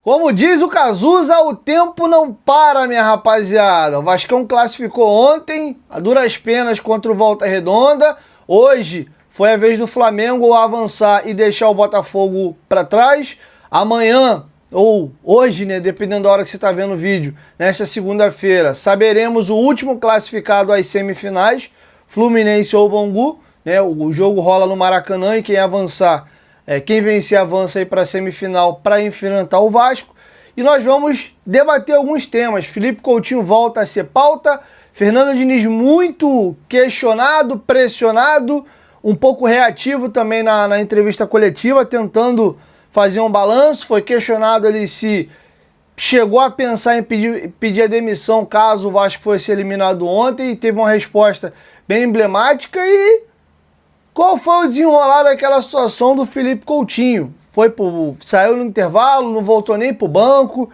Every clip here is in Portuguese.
Como diz o Cazuza, o tempo não para, minha rapaziada. O Vascão classificou ontem, a duras penas contra o Volta Redonda. Hoje foi a vez do Flamengo avançar e deixar o Botafogo para trás. Amanhã, ou hoje, né, dependendo da hora que você está vendo o vídeo, nesta segunda-feira, saberemos o último classificado às semifinais, Fluminense ou Bangu. Né, o jogo rola no Maracanã e quem avançar... quem vencer avança aí para a semifinal para enfrentar o Vasco. E nós vamos debater alguns temas. Felipe Coutinho volta a ser pauta. Fernando Diniz muito questionado, pressionado, um pouco reativo também na entrevista coletiva, tentando fazer um balanço. Foi questionado ali se chegou a pensar em pedir a demissão caso o Vasco fosse eliminado ontem. E teve uma resposta bem emblemática. E qual foi o desenrolar daquela situação do Felipe Coutinho? Saiu no intervalo, não voltou nem pro banco.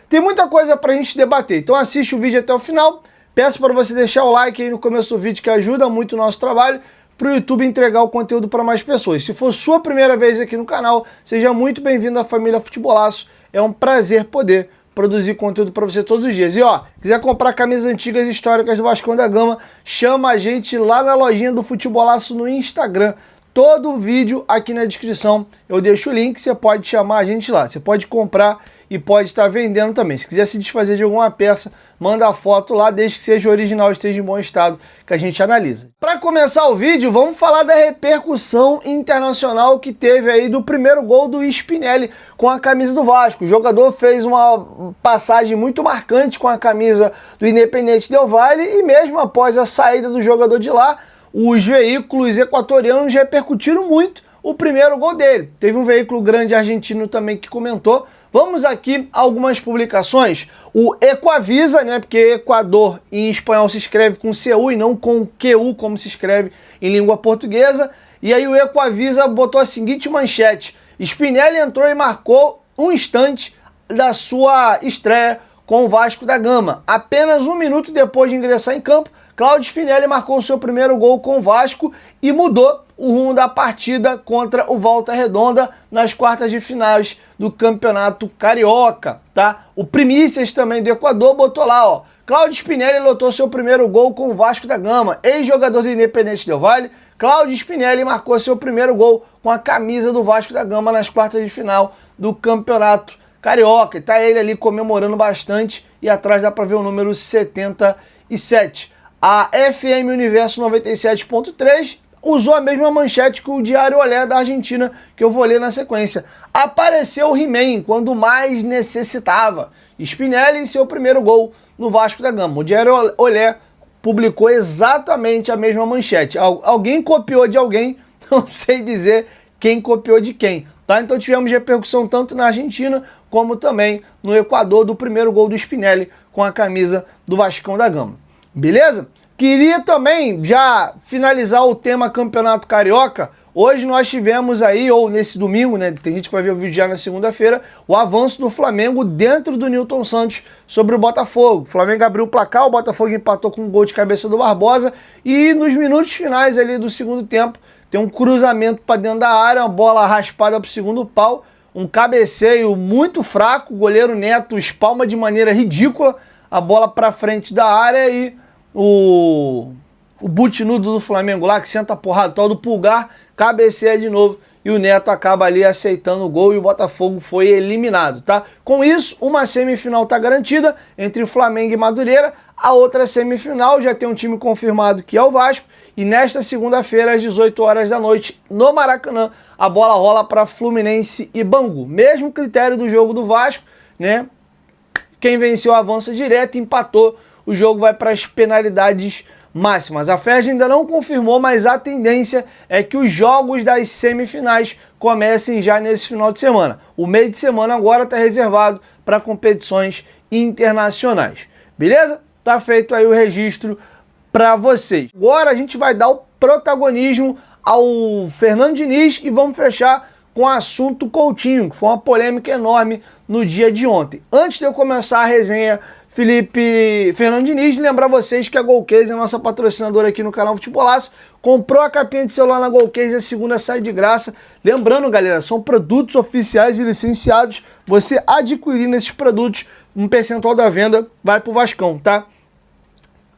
Tem muita coisa pra gente debater. Então assiste o vídeo até o final. Peço para você deixar o like aí no começo do vídeo, que ajuda muito o nosso trabalho, para o YouTube entregar o conteúdo para mais pessoas. Se for sua primeira vez aqui no canal, seja muito bem-vindo à família Futebolaço. É um prazer poder produzir conteúdo para você todos os dias. E ó, quiser comprar camisas antigas históricas do Vascão da Gama, chama a gente lá na lojinha do Futebolaço no Instagram. Todo vídeo aqui na descrição eu deixo o link, você pode chamar a gente lá. Você pode comprar e pode estar vendendo também. Se quiser se desfazer de alguma peça, manda a foto lá, desde que seja original e esteja em bom estado, que a gente analisa. Para começar o vídeo, vamos falar da repercussão internacional que teve aí do primeiro gol do Spinelli com a camisa do Vasco. O jogador fez uma passagem muito marcante com a camisa do Independente Del Valle e mesmo após a saída do jogador de lá, os veículos equatorianos repercutiram muito o primeiro gol dele. Teve um veículo grande argentino também que comentou. Vamos aqui a algumas publicações. O Equavisa, né, porque Equador em espanhol se escreve com CU e não com QU, como se escreve em língua portuguesa. E aí o Equavisa botou a seguinte manchete: Spinelli entrou e marcou um instante da sua estreia com o Vasco da Gama. Apenas um minuto depois de ingressar em campo, Claudio Spinelli marcou o seu primeiro gol com o Vasco e mudou o rumo da partida contra o Volta Redonda nas quartas de finais do Campeonato Carioca, tá? O Primícias também do Equador botou lá, ó. Claudio Spinelli lotou seu primeiro gol com o Vasco da Gama. Ex-jogador do Independente Del Valle, Claudio Spinelli marcou seu primeiro gol com a camisa do Vasco da Gama nas quartas de final do Campeonato Carioca. E tá ele ali comemorando bastante e atrás dá pra ver o número 77. A FM Universo 97.3 usou a mesma manchete que o Diário Olé da Argentina, que eu vou ler na sequência. Apareceu o He-Man quando mais necessitava. Spinelli em seu primeiro gol no Vasco da Gama. O Diário Olé publicou exatamente a mesma manchete. Alguém copiou de alguém, não sei dizer quem copiou de quem. Tá? Então tivemos repercussão tanto na Argentina como também no Equador do primeiro gol do Spinelli com a camisa do Vascão da Gama. Beleza? Queria também já finalizar o tema Campeonato Carioca. Hoje nós tivemos aí, ou nesse domingo, né? Tem gente que vai ver o vídeo já na segunda-feira, o avanço do Flamengo dentro do Nilton Santos sobre o Botafogo. O Flamengo abriu o placar, o Botafogo empatou com um gol de cabeça do Barbosa e nos minutos finais ali do segundo tempo tem um cruzamento para dentro da área, uma bola raspada para o segundo pau, um cabeceio muito fraco, o goleiro Neto espalma de maneira ridícula a bola para frente da área e o butinudo do Flamengo lá, que senta a porrada, tal do Pulgar, cabeceia de novo e o Neto acaba ali aceitando o gol e o Botafogo foi eliminado, tá? Com isso, uma semifinal tá garantida entre Flamengo e Madureira. A outra semifinal já tem um time confirmado que é o Vasco e nesta segunda-feira às 18 horas da noite no Maracanã a bola rola para Fluminense e Bangu. Mesmo critério do jogo do Vasco, né? Quem venceu avança direto, empatou, o jogo vai para as penalidades máximas. A FERJ ainda não confirmou, mas a tendência é que os jogos das semifinais comecem já nesse final de semana. O meio de semana agora está reservado para competições internacionais. Beleza? Tá feito aí o registro para vocês. Agora a gente vai dar o protagonismo ao Fernando Diniz e vamos fechar com o assunto Coutinho, que foi uma polêmica enorme no dia de ontem. Antes de eu começar a resenha, Fernando Diniz, lembrar vocês que a Golcase é a nossa patrocinadora aqui no canal Futebolaço. Comprou a capinha de celular na Golcase, a segunda sai de graça. Lembrando, galera, são produtos oficiais e licenciados. Você adquirindo esses produtos, um percentual da venda vai pro Vascão, tá?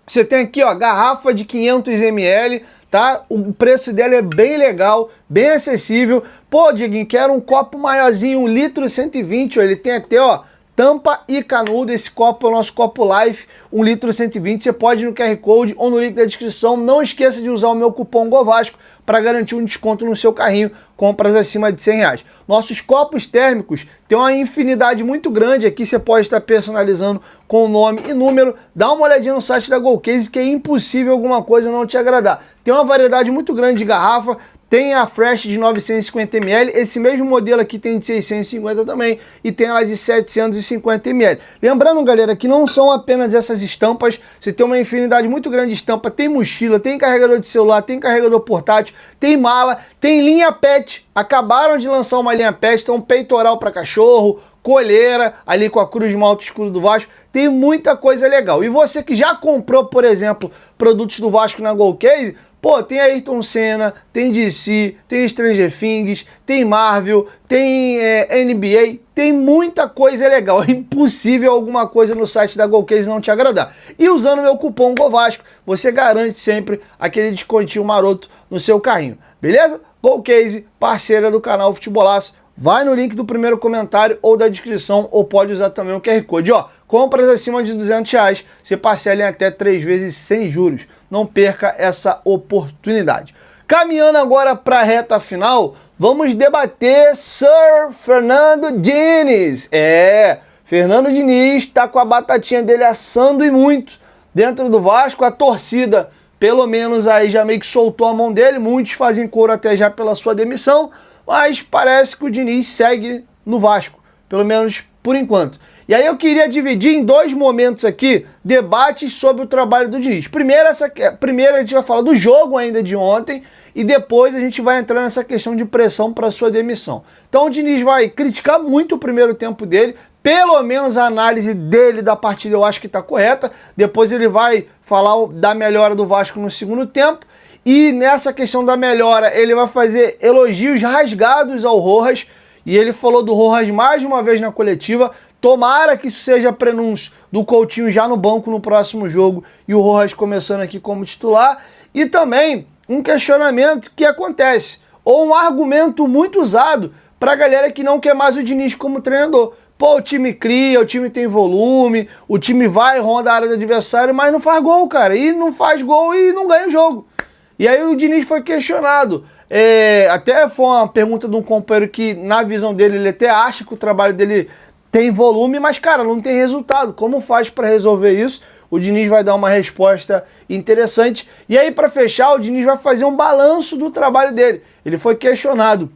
Você tem aqui, ó, garrafa de 500 ml, tá? O preço dela é bem legal, bem acessível. Pô, Dieguinho, quero um copo maiorzinho, 1 litro e 120, ó, ele tem até, ó, tampa e canudo. Esse copo é o nosso copo Life, 1 litro e 120. Você pode ir no QR Code ou no link da descrição. Não esqueça de usar o meu cupom GOVASCO para garantir um desconto no seu carrinho, compras acima de R$100. Nossos copos térmicos têm uma infinidade muito grande aqui, você pode estar personalizando com nome e número. Dá uma olhadinha no site da Golcase que é impossível alguma coisa não te agradar. Tem uma variedade muito grande de garrafa. Tem a Fresh de 950 ml, esse mesmo modelo aqui tem de 650 também, e tem a de 750 ml. Lembrando, galera, que não são apenas essas estampas, você tem uma infinidade muito grande de estampa, tem mochila, tem carregador de celular, tem carregador portátil, tem mala, tem linha pet, acabaram de lançar uma linha pet, então peitoral para cachorro, coleira, ali com a cruz de malta escuro do Vasco, tem muita coisa legal. E você que já comprou, por exemplo, produtos do Vasco na Golcase, pô, tem Ayrton Senna, tem DC, tem Stranger Things, tem Marvel, tem NBA, tem muita coisa legal. É impossível alguma coisa no site da Golcase não te agradar. E usando meu cupom GOVASCO, você garante sempre aquele descontinho maroto no seu carrinho, beleza? Golcase, parceira do canal Futebolaço. Vai no link do primeiro comentário ou da descrição, ou pode usar também o QR Code. Ó, compras acima de R$200, você parcela em até 3 vezes sem juros. Não perca essa oportunidade. Caminhando agora para a reta final, vamos debater Sir Fernando Diniz. Fernando Diniz está com a batatinha dele assando e muito dentro do Vasco. A torcida, pelo menos aí, já meio que soltou a mão dele. Muitos fazem coro até já pela sua demissão. Mas parece que o Diniz segue no Vasco, pelo menos por enquanto. E aí eu queria dividir em 2 momentos aqui, debates sobre o trabalho do Diniz. Primeiro a gente vai falar do jogo ainda de ontem, e depois a gente vai entrar nessa questão de pressão para sua demissão. Então o Diniz vai criticar muito o primeiro tempo dele, pelo menos a análise dele da partida eu acho que está correta. Depois ele vai falar da melhora do Vasco no segundo tempo. E nessa questão da melhora, ele vai fazer elogios rasgados ao Rojas. E ele falou do Rojas mais uma vez na coletiva. Tomara que isso seja prenúncio do Coutinho já no banco no próximo jogo. E o Rojas começando aqui como titular. E também um questionamento que acontece. Ou um argumento muito usado para a galera que não quer mais o Diniz como treinador. Pô, o time cria, o time tem volume, o time vai, ronda a área do adversário, mas não faz gol, cara. E não faz gol e não ganha o jogo. E aí o Diniz foi questionado, até foi uma pergunta de um companheiro que, na visão dele, ele até acha que o trabalho dele tem volume, mas, cara, não tem resultado. Como faz para resolver isso? O Diniz vai dar uma resposta interessante. E aí, para fechar, o Diniz vai fazer um balanço do trabalho dele. Ele foi questionado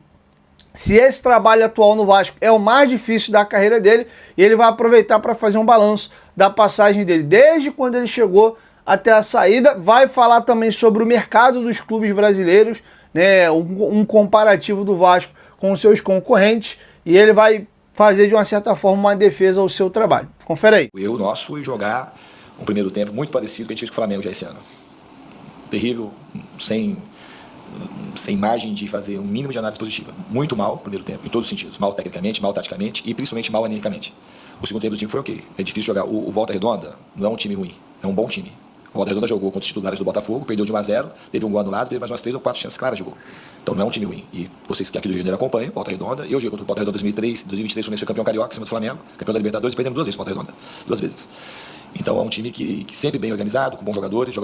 se esse trabalho atual no Vasco é o mais difícil da carreira dele, e ele vai aproveitar para fazer um balanço da passagem dele, desde quando ele chegou até a saída. Vai falar também sobre o mercado dos clubes brasileiros, né, um comparativo do Vasco com os seus concorrentes, e ele vai fazer de uma certa forma uma defesa ao seu trabalho. Confere aí. O erro nosso foi jogar um primeiro tempo muito parecido com o que a gente fez com o Flamengo já esse ano. Terrível, sem margem de fazer um mínimo de análise positiva. Muito mal no primeiro tempo, em todos os sentidos. Mal tecnicamente, mal taticamente e principalmente mal animicamente. O segundo tempo do time foi ok. É difícil jogar. O Volta Redonda não é um time ruim, é um bom time. O Volta Redonda jogou contra os titulares do Botafogo, perdeu de 1-0, teve um gol anulado, teve mais umas 3 ou 4 chances claras de gol. Então não é um time ruim. E vocês que aqui do Rio de Janeiro acompanham, Volta Redonda, eu joguei contra o Volta Redonda em 2023, foi campeão carioca em cima do Flamengo, campeão da Libertadores, e perdemos 2 vezes Volta Redonda, 2 vezes. Então é um time que sempre bem organizado, com bons jogadores,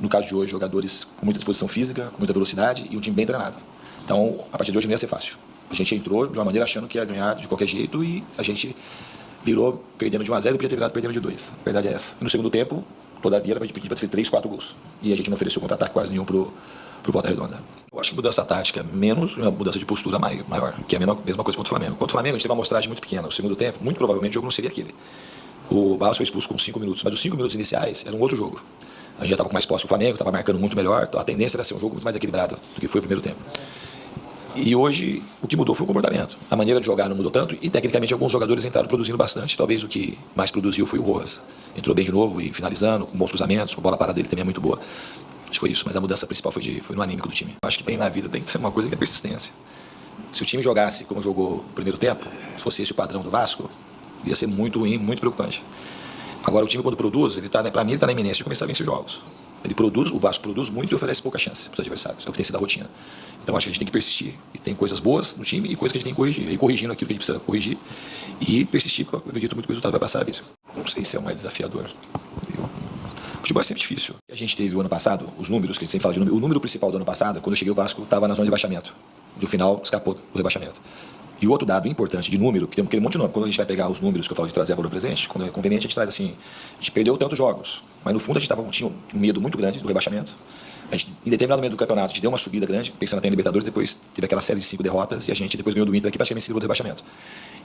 no caso de hoje, jogadores com muita disposição física, com muita velocidade e um time bem treinado. Então, a partir de hoje não ia ser fácil. A gente entrou de uma maneira achando que ia ganhar de qualquer jeito e a gente virou perdendo de 1-0 e podia ter virado perdendo de 2. A verdade é essa. E no segundo tempo, todavia, a gente podia ter 3, 4 gols. E a gente não ofereceu contra-ataque quase nenhum pro Volta Redonda. Eu acho que mudança tática menos uma mudança de postura maior, que é a mesma coisa contra o Flamengo. Contra o Flamengo a gente teve uma amostragem muito pequena. No segundo tempo, muito provavelmente o jogo não seria aquele. O Barros foi expulso com 5 minutos, mas os 5 minutos iniciais era um outro jogo. A gente já estava com mais posse, o Flamengo estava marcando muito melhor, então a tendência era ser um jogo muito mais equilibrado do que foi o primeiro tempo. E hoje o que mudou foi o comportamento. A maneira de jogar não mudou tanto e tecnicamente alguns jogadores entraram produzindo bastante. Talvez o que mais produziu foi o Rojas. Entrou bem de novo e finalizando, com bons cruzamentos, com a bola parada dele também é muito boa. Acho que foi isso, mas a mudança principal foi no anímico do time. Acho que tem na vida, tem que ter uma coisa que é persistência. Se o time jogasse como jogou no primeiro tempo, se fosse esse o padrão do Vasco, ia ser muito ruim, muito preocupante. Agora o time quando produz, para mim ele está na iminência de começar a vencer jogos. O Vasco produz muito e oferece pouca chance para os adversários. É o que tem sido a rotina. Então acho que a gente tem que persistir. E tem coisas boas no time e coisas que a gente tem que corrigir. E corrigindo aquilo que a gente precisa corrigir e persistir, porque eu acredito muito que o resultado vai passar a vir. Não sei se é o mais desafiador. O futebol é sempre difícil. A gente teve o ano passado, os números, que a gente sempre fala de número. O número principal do ano passado, quando eu cheguei o Vasco estava na zona de rebaixamento. No final escapou do rebaixamento. E o outro dado importante de número, que tem aquele monte de número, quando a gente vai pegar os números que eu falo de trazer a valor presente, quando é conveniente a gente traz assim, a gente perdeu tantos jogos, mas no fundo a gente tinha um medo muito grande do rebaixamento. A gente, em determinado momento do campeonato, a gente deu uma subida grande, pensando até em Libertadores, depois teve aquela série de 5 derrotas e a gente depois ganhou do Inter aqui praticamente se livrou do rebaixamento.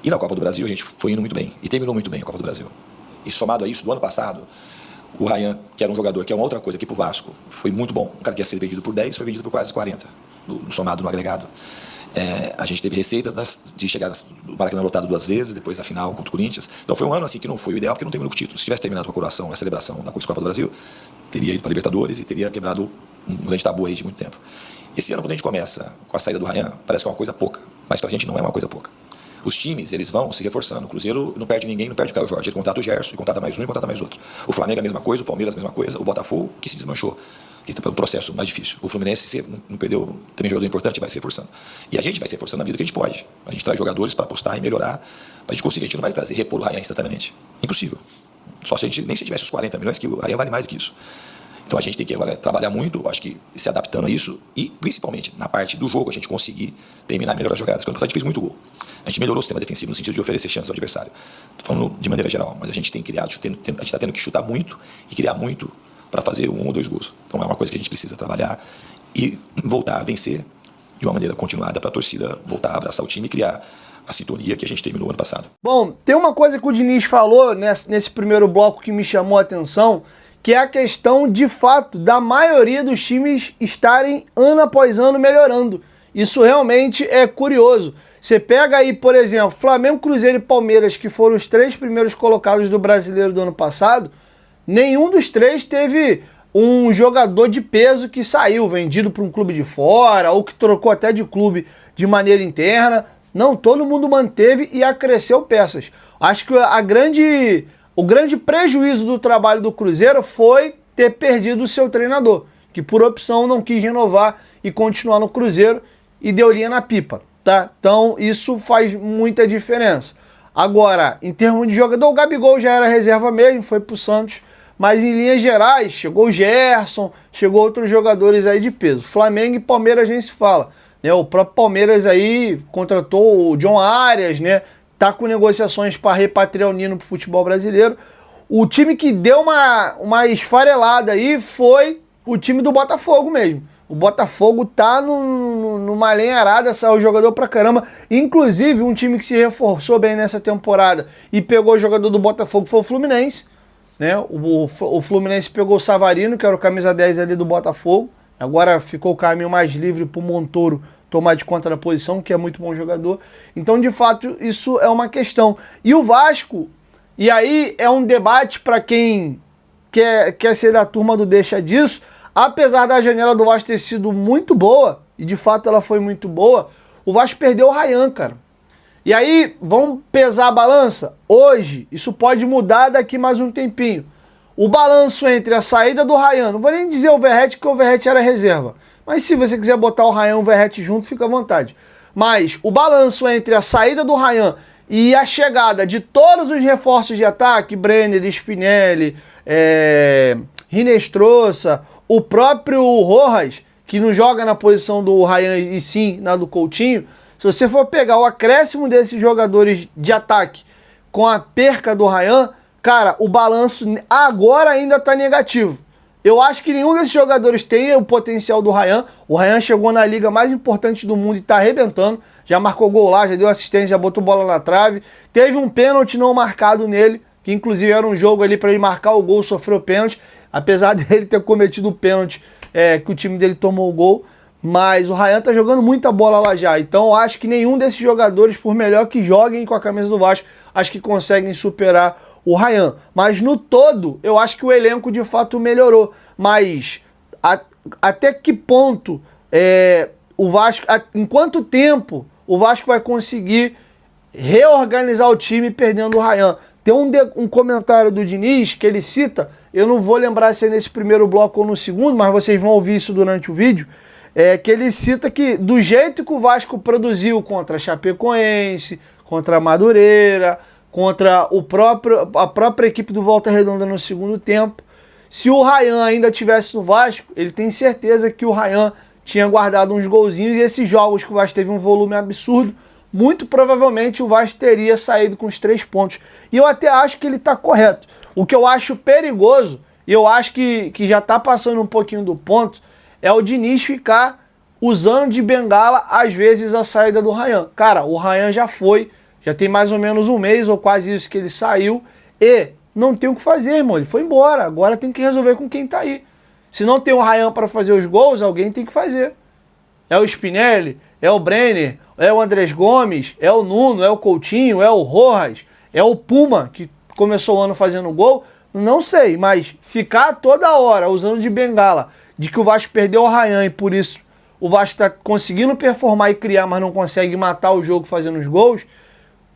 E na Copa do Brasil a gente foi indo muito bem, e terminou muito bem a Copa do Brasil. E somado a isso, do ano passado, o Ryan, que era um jogador, que é uma outra coisa aqui pro Vasco, foi muito bom. Um cara que ia ser vendido por 10, foi vendido por quase 40, somado no agregado. A gente teve receita de chegar no Maracanã lotado 2 vezes, depois a final contra o Corinthians. Então foi um ano assim que não foi o ideal, porque não terminou com o título. Se tivesse terminado com a coroação, a celebração da Copa do Brasil, teria ido para a Libertadores e teria quebrado um grande tabu aí de muito tempo. Esse ano, quando a gente começa com a saída do Ryan, parece que é uma coisa pouca, mas pra gente não é uma coisa pouca. Os times, eles vão se reforçando. O Cruzeiro não perde ninguém, não perde o Caio Jorge. Ele contrata o Gerson, e contrata mais um e contrata mais outro. O Flamengo é a mesma coisa, o Palmeiras a mesma coisa, o Botafogo, que se desmanchou, que está um processo mais difícil. O Fluminense não perdeu também jogador importante, vai se reforçando. E a gente vai se reforçando na vida que a gente pode. A gente traz jogadores para apostar e melhorar, para a gente conseguir. A gente não vai trazer repor o Ryan instantaneamente. Impossível. Só se a gente, nem se tivesse os 40 milhões, que o Ryan vale mais do que isso. Então a gente tem que agora trabalhar muito, acho que se adaptando a isso e principalmente na parte do jogo a gente conseguir terminar melhor as jogadas. Quando a gente fez muito gol. A gente melhorou o sistema defensivo no sentido de oferecer chances ao adversário. Estou falando de maneira geral, mas a gente tem criado, a gente está tendo que chutar muito e criar muito para fazer 1 ou 2 gols. Então é uma coisa que a gente precisa trabalhar e voltar a vencer de uma maneira continuada para a torcida voltar a abraçar o time e criar a sintonia que a gente terminou ano passado. Bom, tem uma coisa que o Diniz falou nesse primeiro bloco que me chamou a atenção, que é a questão, de fato, da maioria dos times estarem ano após ano melhorando. Isso realmente é curioso. Você pega aí, por exemplo, Flamengo, Cruzeiro e Palmeiras, que foram os 3 primeiros colocados do Brasileiro do ano passado, nenhum dos 3 teve um jogador de peso que saiu, vendido para um clube de fora, ou que trocou até de clube de maneira interna. Não, todo mundo manteve e acresceu peças. Acho que o grande prejuízo do trabalho do Cruzeiro foi ter perdido o seu treinador, que por opção não quis renovar e continuar no Cruzeiro e deu linha na pipa, tá? Então isso faz muita diferença. Agora, em termos de jogador, o Gabigol já era reserva mesmo, foi pro Santos, mas em linhas gerais, chegou o Gerson, chegou outros jogadores aí de peso. Flamengo e Palmeiras nem se fala, né? O próprio Palmeiras aí contratou o John Arias, né? Tá com negociações para repatriar o Nino pro futebol brasileiro. O time que deu uma esfarelada aí foi o time do Botafogo mesmo. O Botafogo tá numa lenha arada, saiu jogador pra caramba. Inclusive, um time que se reforçou bem nessa temporada e pegou o jogador do Botafogo foi o Fluminense, né? O Fluminense pegou o Savarino, que era o camisa 10 ali do Botafogo. Agora ficou o caminho mais livre pro Montoro tomar de conta da posição, que é muito bom jogador. Então, de fato, isso é uma questão. E o Vasco, e aí é um debate para quem quer ser da turma do deixa disso, apesar da janela do Vasco ter sido muito boa, e de fato ela foi muito boa, o Vasco perdeu o Ryan, cara. E aí, vamos pesar a balança? Hoje, isso pode mudar daqui mais um tempinho. O balanço entre a saída do Ryan, não vou nem dizer o Verratti, porque o Verratti era reserva, mas se você quiser botar o Ryan e o Verratti junto, fica à vontade. Mas o balanço entre a saída do Ryan e a chegada de todos os reforços de ataque, Brenner, Spinelli, Rinestrosa, o próprio Rojas, que não joga na posição do Ryan e sim na do Coutinho, se você for pegar o acréscimo desses jogadores de ataque com a perca do Ryan, cara, o balanço agora ainda está negativo. Eu acho que nenhum desses jogadores tem o potencial do Ryan. O Ryan chegou na liga mais importante do mundo e está arrebentando. Já marcou gol lá, já deu assistência, já botou bola na trave. Teve um pênalti não marcado nele, que inclusive era um jogo ali para ele marcar o gol, sofreu pênalti. Apesar dele ter cometido o pênalti, que o time dele tomou o gol. Mas o Ryan tá jogando muita bola lá já. Então eu acho que nenhum desses jogadores, por melhor que joguem com a camisa do Vasco, acho que conseguem superar o Ryan. Mas no todo, eu acho que o elenco de fato melhorou. Mas até que ponto o Vasco, em quanto tempo o Vasco vai conseguir reorganizar o time perdendo o Ryan? Tem um comentário do Diniz que ele cita, eu não vou lembrar se é nesse primeiro bloco ou no segundo, mas vocês vão ouvir isso durante o vídeo, que ele cita que do jeito que o Vasco produziu contra a Chapecoense, contra a Madureira, contra a própria equipe do Volta Redonda no segundo tempo, se o Ryan ainda tivesse no Vasco, ele tem certeza que o Ryan tinha guardado uns golzinhos, e esses jogos que o Vasco teve um volume absurdo, muito provavelmente o Vasco teria saído com os 3 pontos. E eu até acho que ele está correto. O que eu acho perigoso, e eu acho que já está passando um pouquinho do ponto, é o Diniz ficar usando de bengala, às vezes, a saída do Ryan. Cara, o Ryan já tem mais ou menos um mês, ou quase isso, que ele saiu, e não tem o que fazer, irmão. Ele foi embora, agora tem que resolver com quem tá aí. Se não tem o Ryan para fazer os gols, alguém tem que fazer. É o Spinelli, é o Brenner, é o Andrés Gomes, é o Nuno, é o Coutinho, é o Rojas, é o Puma, que começou o ano fazendo gol. Não sei, mas ficar toda hora usando de bengala, de que o Vasco perdeu o Ryan e por isso o Vasco está conseguindo performar e criar, mas não consegue matar o jogo fazendo os gols,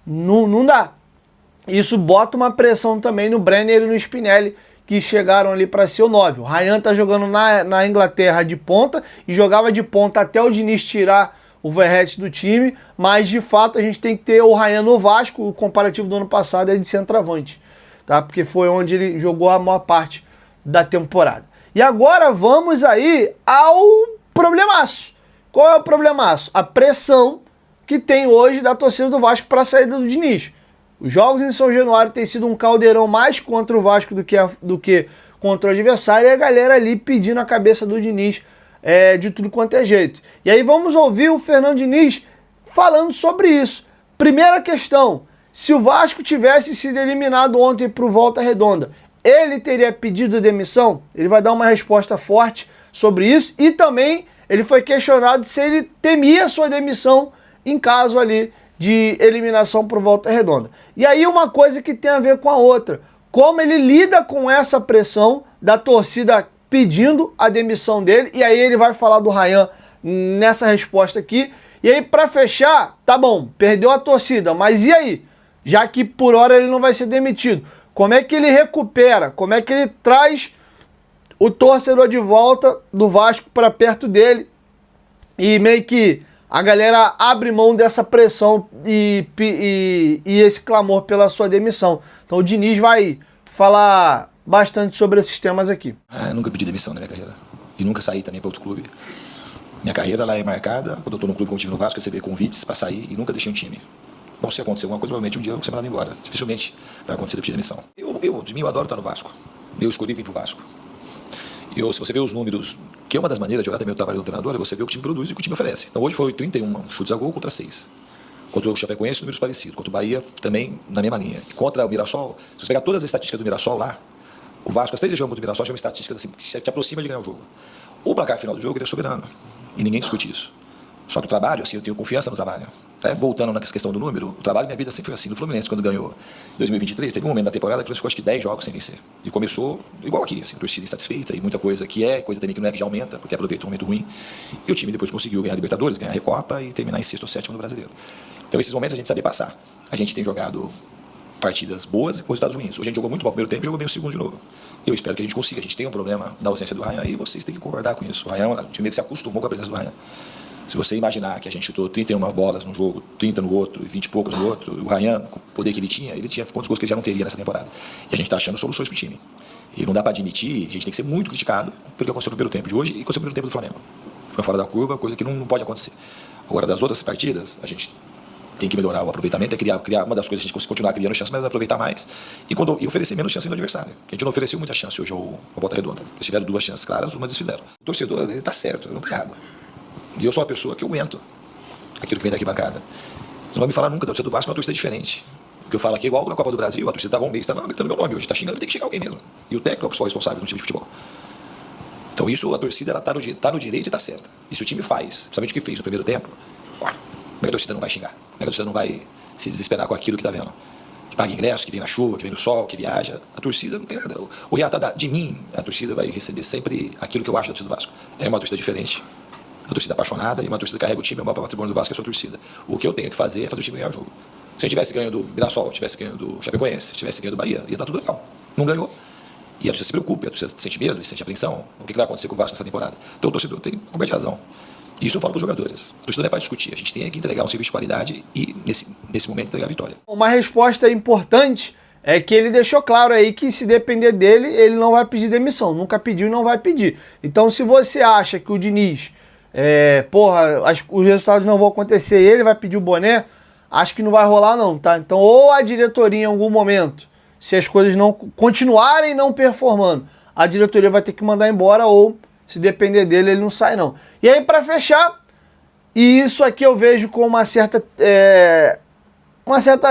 não dá. Isso bota uma pressão também no Brenner e no Spinelli, que chegaram ali para ser o 9. O Ryan tá jogando na Inglaterra de ponta e jogava de ponta até o Diniz tirar o Verratti do time, mas de fato a gente tem que ter o Ryan no Vasco. O comparativo do ano passado é de centroavante, tá? Porque foi onde ele jogou a maior parte da temporada. E agora vamos aí ao problemaço. Qual é o problemaço? A pressão que tem hoje da torcida do Vasco para a saída do Diniz. Os jogos em São Januário têm sido um caldeirão mais contra o Vasco do que contra o adversário, e a galera ali pedindo a cabeça do Diniz de tudo quanto é jeito. E aí vamos ouvir o Fernando Diniz falando sobre isso. Primeira questão, se o Vasco tivesse sido eliminado ontem para o Volta Redonda, ele teria pedido demissão? Ele vai dar uma resposta forte sobre isso, e também ele foi questionado se ele temia sua demissão em caso ali de eliminação por Volta Redonda. E aí uma coisa que tem a ver com a outra, como ele lida com essa pressão da torcida pedindo a demissão dele, e aí ele vai falar do Ryan nessa resposta aqui. E aí para fechar, tá bom, perdeu a torcida, mas e aí? Já que por hora ele não vai ser demitido, como é que ele recupera, como é que ele traz o torcedor de volta do Vasco para perto dele e meio que a galera abre mão dessa pressão e esse clamor pela sua demissão? Então o Diniz vai falar bastante sobre esses temas aqui. Eu nunca pedi demissão na minha carreira. E nunca saí também para outro clube. Minha carreira lá é marcada, quando eu estou no clube com o time no Vasco, receber convites para sair e nunca deixei um time. Bom, se acontecer alguma coisa, provavelmente um dia eu vou ser mandado embora. Dificilmente vai acontecer de pedir demissão. Eu adoro estar no Vasco. Eu escolhi vir pro Vasco. Se você vê os números, que é uma das maneiras de jogar também o trabalho do treinador, é você ver o que o time produz e o que o time oferece. Então hoje foi 31 chutes a gol contra 6. Contra o Chapecoense, números parecidos. Contra o Bahia, também na mesma linha. E contra o Mirassol, se você pegar todas as estatísticas do Mirassol lá, o Vasco, as 3 jogos contra o Mirassol, tinha uma estatística assim, que te aproxima de ganhar o jogo. O placar final do jogo ele é soberano. E ninguém discute isso. Só que o trabalho, assim, eu tenho confiança no trabalho. Voltando na questão do número, o trabalho da minha vida sempre foi assim. No Fluminense, quando ganhou em 2023, teve um momento da temporada que ele ficou acho que 10 jogos sem vencer. E começou igual aqui, assim, torcida insatisfeita e muita coisa coisa também que não é que já aumenta, porque aproveita um momento ruim. E o time depois conseguiu ganhar a Libertadores, ganhar a Recopa e terminar em 6º ou 7º no Brasileiro. Então esses momentos a gente sabia passar. A gente tem jogado partidas boas e resultados ruins. Hoje a gente jogou muito mal o primeiro tempo e jogou bem o segundo de novo. Eu espero que a gente consiga. A gente tem um problema da ausência do Ryan e vocês têm que concordar com isso. O Ryan, o time meio que se acostumou com a presença do Ryan. Se você imaginar que a gente chutou 31 bolas num jogo, 30 no outro e 20 e poucos no outro, o Ryan, com o poder que ele tinha quantos gols que ele já não teria nessa temporada. E a gente está achando soluções para o time. E não dá para admitir, a gente tem que ser muito criticado pelo que aconteceu no primeiro tempo de hoje e aconteceu no primeiro tempo do Flamengo. Foi fora da curva, coisa que não pode acontecer. Agora, das outras partidas, a gente tem que melhorar o aproveitamento, criar uma das coisas, a gente continuar criando chances, mas aproveitar mais e oferecer menos chances no adversário. A gente não ofereceu muita chance hoje ao Volta Redonda. Eles tiveram 2 chances claras, uma eles fizeram. O torcedor, ele tá certo, ele não tá errado. E eu sou uma pessoa que eu aguento aquilo que vem daqui bancada. Você não vai me falar nunca da torcida do Vasco, é uma torcida diferente. O que eu falo aqui é igual na Copa do Brasil, a torcida estava um mês, estava gritando meu nome, hoje está xingando, tem que chegar alguém mesmo. E o técnico é o pessoal responsável no time de futebol. Então isso, a torcida ela tá no direito e tá certa. Isso o time faz, principalmente o que fez no primeiro tempo. Como é que a torcida não vai xingar? Como é que a torcida não vai se desesperar com aquilo que tá vendo? Que paga ingresso, que vem na chuva, que vem no sol, que viaja. A torcida não tem nada. O Reata de mim, a torcida vai receber sempre aquilo que eu acho da torcida do Vasco. É uma torcida diferente, uma torcida apaixonada e uma torcida que carrega o time, é uma patrimônio do Vasco, é a sua torcida. O que eu tenho que fazer é fazer o time ganhar o jogo. Se a gente tivesse ganho do Mirassol, tivesse ganho do Chapecoense, tivesse ganho do Bahia, ia estar tudo legal. Não ganhou. E a torcida se preocupa, a torcida sente medo e sente apreensão. O que vai acontecer com o Vasco nessa temporada? Então o torcedor tem coberta de razão. E isso eu falo para os jogadores. A torcida não é para discutir. A gente tem que entregar um serviço de qualidade e, nesse momento, entregar a vitória. Uma resposta importante é que ele deixou claro aí que, se depender dele, ele não vai pedir demissão. Nunca pediu e não vai pedir. Então, se você acha que o Diniz, os resultados não vão acontecer e ele vai pedir o boné, acho que não vai rolar não, tá? Então, ou a diretoria em algum momento, se as coisas não continuarem não performando, a diretoria vai ter que mandar embora, ou, se depender dele, ele não sai não. E aí, para fechar, e isso aqui eu vejo com uma certa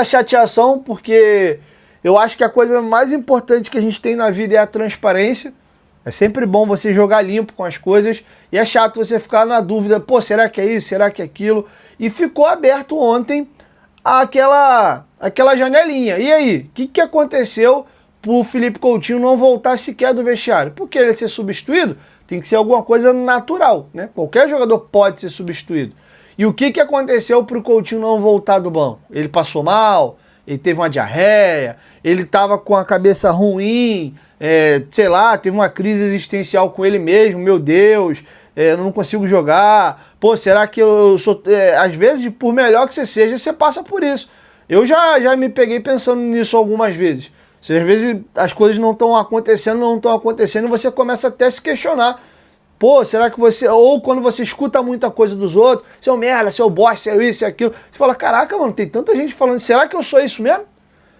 chateação, porque eu acho que a coisa mais importante que a gente tem na vida é a transparência. É sempre bom você jogar limpo com as coisas, e é chato você ficar na dúvida, pô, será que é isso, será que é aquilo? E ficou aberto ontem aquela janelinha. E aí, o que aconteceu pro Felipe Coutinho não voltar sequer do vestiário? Porque ele ser substituído tem que ser alguma coisa natural, né? Qualquer jogador pode ser substituído. E o que aconteceu pro Coutinho não voltar do banco? Ele passou mal, ele teve uma diarreia, ele tava com a cabeça ruim, sei lá, teve uma crise existencial com ele mesmo, meu Deus, eu não consigo jogar, pô, será que eu sou... às vezes, por melhor que você seja, você passa por isso. Eu já me peguei pensando nisso algumas vezes. Se às vezes as coisas não estão acontecendo, e você começa até a se questionar. Pô, será que você... Ou quando você escuta muita coisa dos outros, seu merda, seu bosta, seu isso, seu aquilo, você fala, caraca, mano, tem tanta gente falando, será que eu sou isso mesmo?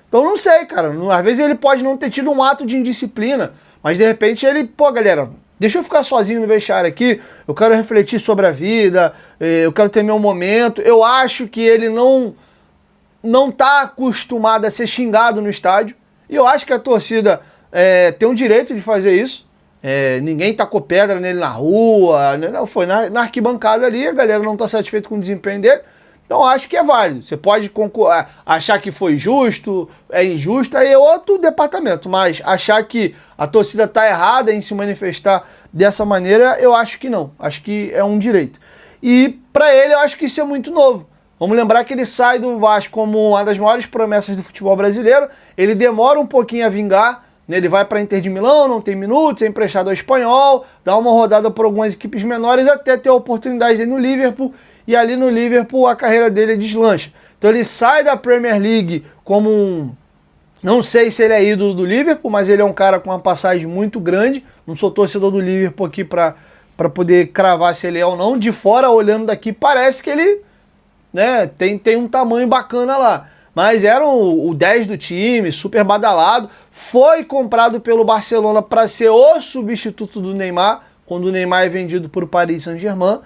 Então não sei, cara. Às vezes ele pode não ter tido um ato de indisciplina, mas de repente ele, pô, galera, deixa eu ficar sozinho no vestiário aqui, eu quero refletir sobre a vida, eu quero ter meu momento. Eu acho que ele não tá acostumado a ser xingado no estádio, e eu acho que a torcida tem o direito de fazer isso. Ninguém tacou pedra nele na rua, não, foi na arquibancada ali, a galera não tá satisfeita com o desempenho dele. Então acho que é válido. Você pode achar que foi justo, é injusto, aí é outro departamento. Mas achar que a torcida está errada em se manifestar dessa maneira, eu acho que não. Acho que é um direito. E para ele eu acho que isso é muito novo. Vamos lembrar que ele sai do Vasco como uma das maiores promessas do futebol brasileiro. Ele demora um pouquinho a vingar. Ele vai para Inter de Milão, não tem minutos, é emprestado ao Espanhol, dá uma rodada por algumas equipes menores até ter a oportunidade de ir no Liverpool. E ali no Liverpool a carreira dele deslancha. Então ele sai da Premier League como não sei se ele é ídolo do Liverpool, mas ele é um cara com uma passagem muito grande. Não sou torcedor do Liverpool aqui para poder cravar se ele é ou não. De fora, olhando daqui, parece que ele, né, tem um tamanho bacana lá. Mas era o 10 do time, super badalado. Foi comprado pelo Barcelona para ser o substituto do Neymar, quando o Neymar é vendido para o Paris Saint-Germain.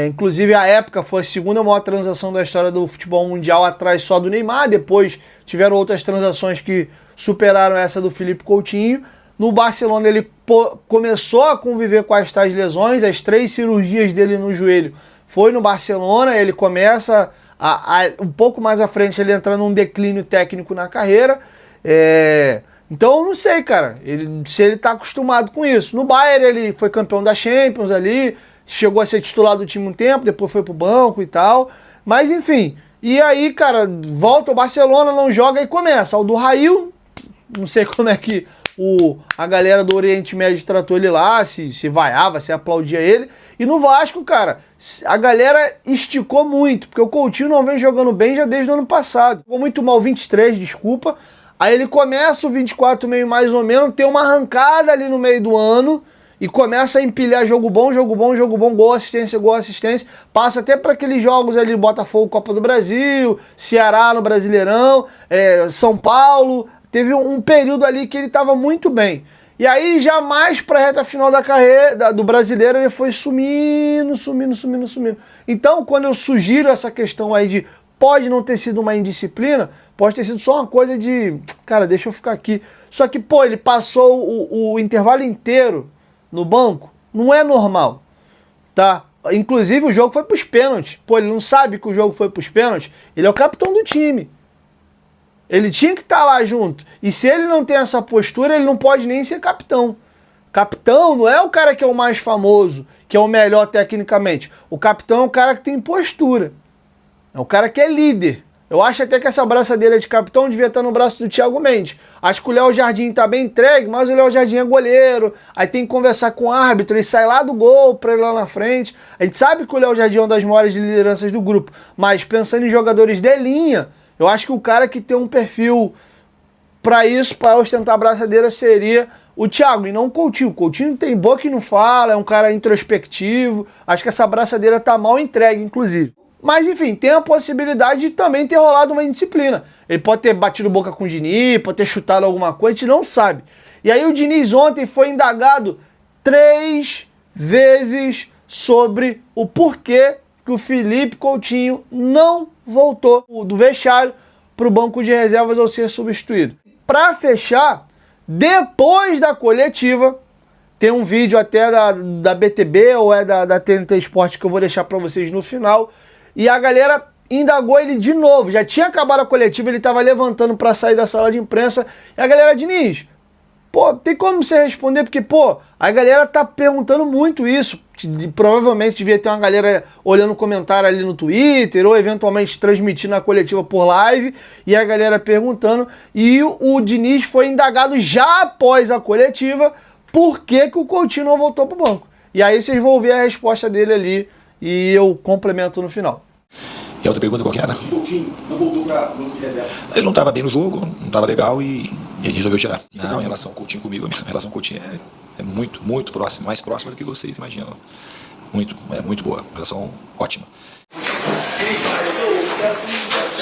Inclusive, a época foi a segunda maior transação da história do futebol mundial, atrás só do Neymar. Depois tiveram outras transações que superaram essa do Felipe Coutinho. No Barcelona ele começou a conviver com as tais lesões, as 3 cirurgias dele no joelho foi no Barcelona. Ele começa um pouco mais à frente, ele entra num declínio técnico na carreira. Então eu não sei, cara, se ele tá acostumado com isso. No Bayern ele foi campeão da Champions ali, chegou a ser titular do time um tempo, depois foi pro banco e tal. Mas enfim, e aí, cara, volta ao Barcelona, não joga e começa. O do Rail, não sei como é que a galera do Oriente Médio tratou ele lá, se vaiava, se aplaudia ele. E no Vasco, cara, a galera esticou muito, porque o Coutinho não vem jogando bem já desde o ano passado. Ficou muito mal 23, desculpa. Aí ele começa o 24 meio mais ou menos, tem uma arrancada ali no meio do ano e começa a empilhar jogo bom, gol, assistência. Passa até para aqueles jogos ali, Botafogo, Copa do Brasil, Ceará no Brasileirão, São Paulo. Teve um período ali que ele estava muito bem. E aí, já mais para a reta final da carreira do brasileiro, ele foi sumindo. Então, quando eu sugiro essa questão aí de pode não ter sido uma indisciplina, pode ter sido só uma coisa de, cara, deixa eu ficar aqui. Só que, pô, ele passou o intervalo inteiro no banco, Não é normal, tá? Inclusive o jogo foi pros pênaltis. Pô, ele não sabe que o jogo foi pros pênaltis? Ele é o capitão do time. Ele tinha que estar lá junto. E se ele não tem essa postura, ele não pode nem ser capitão. Capitão não é o cara que é o mais famoso, que é o melhor tecnicamente. O capitão é o cara que tem postura. É o cara que é líder. Eu acho até que essa braçadeira de capitão devia estar no braço do Thiago Mendes. Acho que o Léo Jardim tá bem entregue, mas o Léo Jardim é goleiro. Aí tem que conversar com o árbitro, ele sai lá do gol pra ele lá na frente. A gente sabe que o Léo Jardim é uma das maiores lideranças do grupo. Mas pensando em jogadores de linha, eu acho que o cara que tem um perfil pra isso, pra ostentar a braçadeira, seria o Thiago, e não o Coutinho. O Coutinho tem boca e não fala, é um cara introspectivo. Acho que essa braçadeira tá mal entregue, inclusive. Mas enfim, tem a possibilidade de também ter rolado uma indisciplina. Ele pode ter batido boca com o Diniz, pode ter chutado alguma coisa, a gente não sabe. E aí o Diniz ontem foi indagado 3 vezes sobre o porquê que o Felipe Coutinho não voltou do vestiário para o banco de reservas ao ser substituído. Para fechar, depois da coletiva, tem um vídeo até da BTB ou é da TNT Esporte que eu vou deixar para vocês no final. E a galera indagou ele de novo. Já tinha acabado a coletiva, ele estava levantando para sair da sala de imprensa. E a galera, Diniz, pô, tem como você responder? Porque, pô, a galera tá perguntando muito isso. Provavelmente devia ter uma galera olhando o comentário ali no Twitter ou eventualmente transmitindo a coletiva por live. E a galera perguntando. E o Diniz foi indagado já após a coletiva por que o Coutinho não voltou pro banco. E aí vocês vão ver a resposta dele ali e eu complemento no final. E a outra pergunta qual que era? O Coutinho não voltou para o banco de reserva. Ele não estava bem no jogo, não estava legal e ele resolveu tirar. Não, em relação ao Coutinho comigo, a relação com o Coutinho é muito, muito próxima, mais próxima do que vocês imaginam. Muito, é muito boa, uma relação ótima.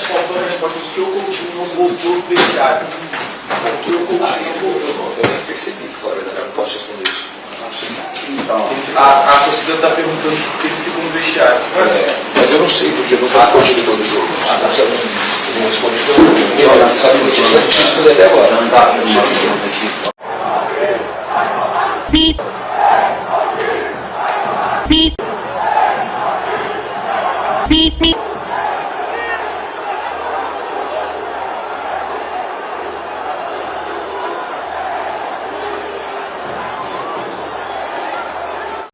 Faltou a resposta do que o Coutinho não voltou do vestiário. Por que o Coutinho não voltou? Eu nem percebi, claro, eu não posso responder isso. Então, a torcida está perguntando por que ele ficou no vestiário. Mas eu não sei, porque eu não estava curtindo todo o jogo. Não respondi todo o jogo. Não sabe o motivo, mas preciso responder até agora. Não dá, eu sei aqui.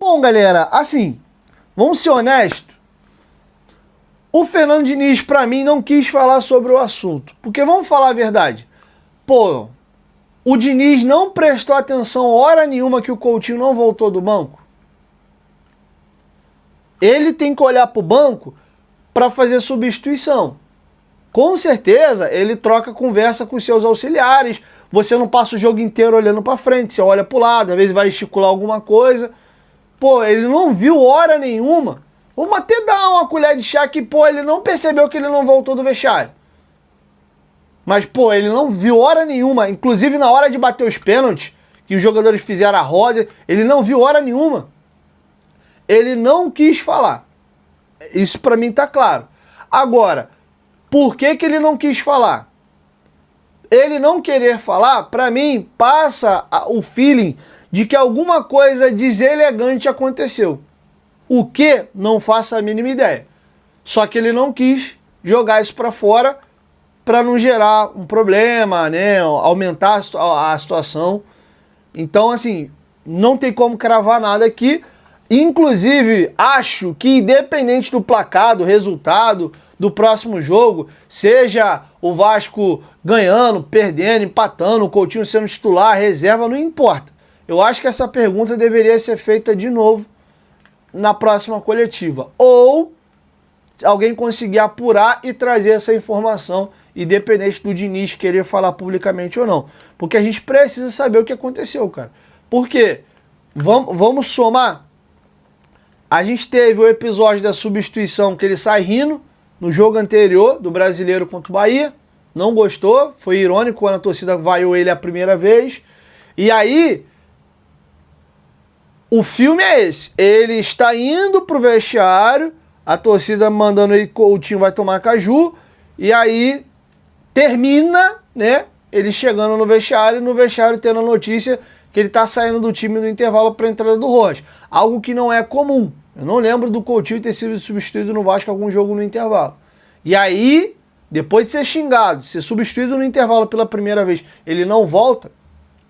Bom, galera, assim, vamos ser honestos. O Fernando Diniz, pra mim, não quis falar sobre o assunto. Porque vamos falar a verdade. Pô, o Diniz não prestou atenção hora nenhuma que o Coutinho não voltou do banco. Ele tem que olhar pro banco para fazer substituição. Com certeza, ele troca conversa com os seus auxiliares. Você não passa o jogo inteiro olhando para frente, você olha pro lado, às vezes vai esticular alguma coisa. Pô, ele não viu hora nenhuma. Vamos até dar uma colher de chá que, pô, ele não percebeu que ele não voltou do vestiário. Mas, pô, ele não viu hora nenhuma. Inclusive, na hora de bater os pênaltis, que os jogadores fizeram a roda, ele não viu hora nenhuma. Ele não quis falar. Isso pra mim tá claro. Agora, por que ele não quis falar? Ele não querer falar, pra mim, passa o feeling de que alguma coisa deselegante aconteceu. O que? Não faço a mínima ideia. Só que ele não quis jogar isso pra fora para não gerar um problema, né? Aumentar a situação. Então, assim, não tem como cravar nada aqui. Inclusive, acho que independente do placar, do resultado do próximo jogo, seja o Vasco ganhando, perdendo, empatando, o Coutinho sendo titular, reserva, não importa. Eu acho que essa pergunta deveria ser feita de novo na próxima coletiva. Ou alguém conseguir apurar e trazer essa informação, independente do Diniz querer falar publicamente ou não. Porque a gente precisa saber o que aconteceu, cara. Por quê? Vamos somar. A gente teve o episódio da substituição que ele sai rindo no jogo anterior do Brasileiro contra o Bahia. Não gostou, foi irônico quando a torcida vaiou ele a primeira vez. E aí, o filme é esse. Ele está indo pro vestiário, a torcida mandando ele, Coutinho vai tomar caju, e aí termina, né, ele chegando no vestiário tendo a notícia que ele tá saindo do time no intervalo para a entrada do Rojas. Algo que não é comum. Eu não lembro do Coutinho ter sido substituído no Vasco em algum jogo no intervalo. E aí, depois de ser xingado, de ser substituído no intervalo pela primeira vez, ele não volta.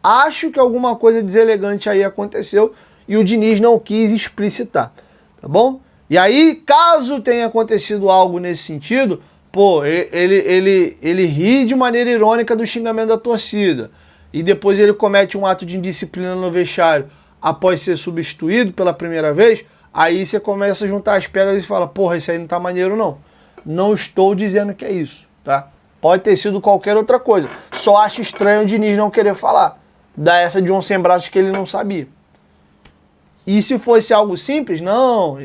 Acho que alguma coisa deselegante aí aconteceu e o Diniz não quis explicitar, tá bom? E aí, caso tenha acontecido algo nesse sentido, pô, ele ri de maneira irônica do xingamento da torcida e depois ele comete um ato de indisciplina no vestiário após ser substituído pela primeira vez, aí você começa a juntar as pedras e fala, porra, isso aí não tá maneiro não. Não estou dizendo que é isso, tá? Pode ter sido qualquer outra coisa. Só acho estranho o Diniz não querer falar. Dar essa de um sem braços que ele não sabia. E se fosse algo simples, não,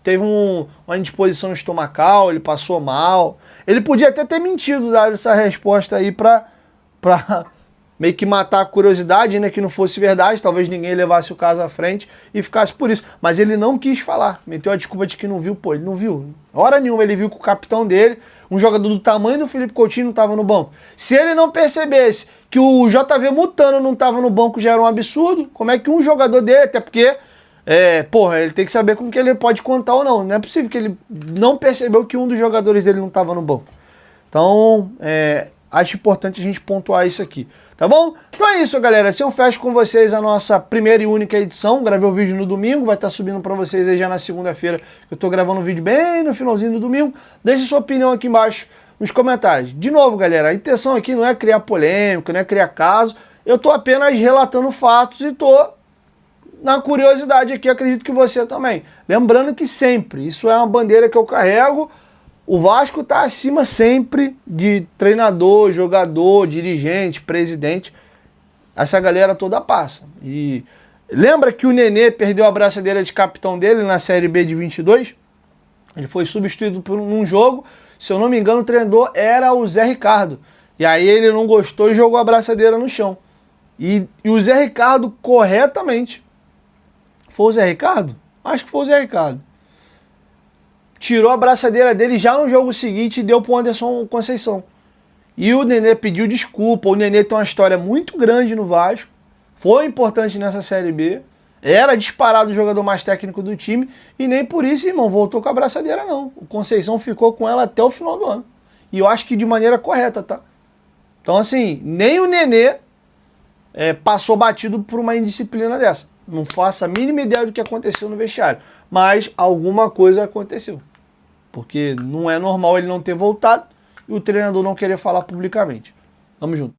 teve uma indisposição estomacal, ele passou mal. Ele podia até ter mentido, dado essa resposta aí pra meio que matar a curiosidade, né, que não fosse verdade, talvez ninguém levasse o caso à frente e ficasse por isso. Mas ele não quis falar, meteu a desculpa de que não viu, pô, ele não viu. Hora nenhuma ele viu que o capitão dele, um jogador do tamanho do Felipe Coutinho, não estava no banco. Se ele não percebesse que o JV Mutano não estava no banco já era um absurdo, como é que um jogador dele, até porque, ele tem que saber com que ele pode contar ou não. Não é possível que ele não percebeu que um dos jogadores dele não estava no banco. Então, acho importante a gente pontuar isso aqui, tá bom? Então é isso, galera. Assim eu fecho com vocês a nossa primeira e única edição. Gravei o vídeo no domingo, vai estar subindo para vocês aí já na segunda-feira. Eu tô gravando o vídeo bem no finalzinho do domingo. Deixe sua opinião aqui embaixo nos comentários. De novo, galera, a intenção aqui não é criar polêmica, não é criar caso. Eu tô apenas relatando fatos e tô na curiosidade aqui, acredito que você também. Lembrando que sempre, isso é uma bandeira que eu carrego, o Vasco está acima sempre de treinador, jogador, dirigente, presidente. Essa galera toda passa. E lembra que o Nenê perdeu a braçadeira de capitão dele na Série B de 22? Ele foi substituído por um jogo. Se eu não me engano, o treinador era o Zé Ricardo. E aí ele não gostou e jogou a braçadeira no chão. E o Zé Ricardo, corretamente... Foi o Zé Ricardo? Acho que foi o Zé Ricardo. Tirou a braçadeira dele já no jogo seguinte e deu pro Anderson Conceição. E o Nenê pediu desculpa. O Nenê tem uma história muito grande no Vasco. Foi importante nessa Série B. Era disparado o jogador mais técnico do time. E nem por isso, irmão, voltou com a braçadeira, não. O Conceição ficou com ela até o final do ano. E eu acho que de maneira correta, tá? Então, assim, nem o Nenê passou batido por uma indisciplina dessa. Não faço a mínima ideia do que aconteceu no vestiário. Mas alguma coisa aconteceu. Porque não é normal ele não ter voltado e o treinador não querer falar publicamente. Tamo junto.